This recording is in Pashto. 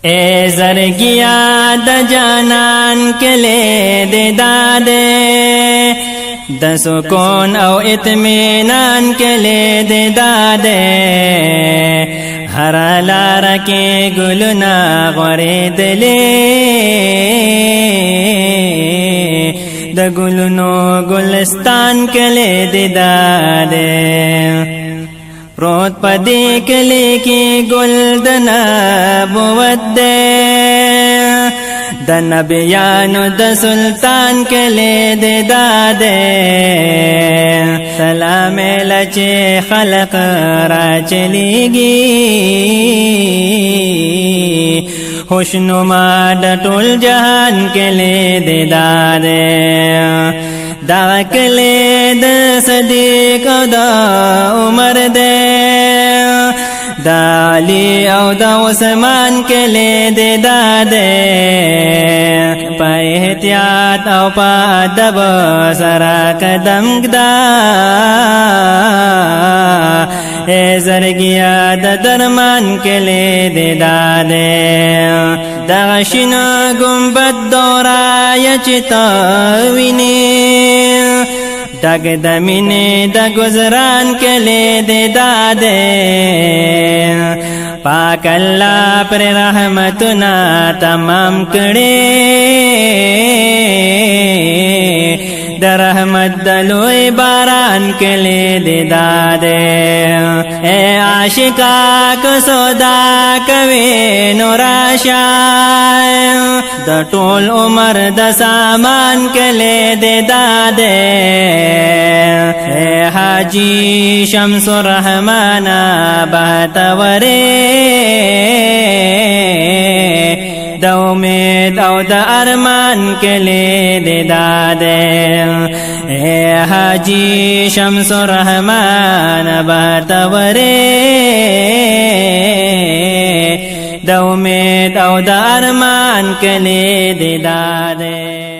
اے زرگیا د جانان کلے دے دادے د سکون او اطمینان کلے دے دادے ہر لار کے گلنا غوریدلے د گلنو گلستان کلے دے دادے پروت پدے کلے کی گل د نبوت دے د نبیانو د سلطان کلے دے دادے سلام لچے خلق را چلیگی خوشنما د ټول جہان کلے دے دادے دا کلے د صدیق او دا عمر دے دا علی او دا عثمان کلے دے دادے پا احتیاط او پا ادب سرا قدم گدا اے زرگیا دا درمان کلے دے دادے دا غشن گنبد دورا یچتا وینی ڈگ دمینے دا گزران کلے دے دادے پاک اللہ پر رحمتنا تمام کڑے دا رحمت دلوئی باران کلے دے دادے اے عاشقا کو سودا کوي نوراشای دا ټول عمر دا سامان کلے دے دادے اے حاجی شمس الرحمن بہتورے دا امید او دا ارمان کلے دے دادے اے حاجی شمس الرحمن بہتورے دا امید او دا ارمان کلے دے دادے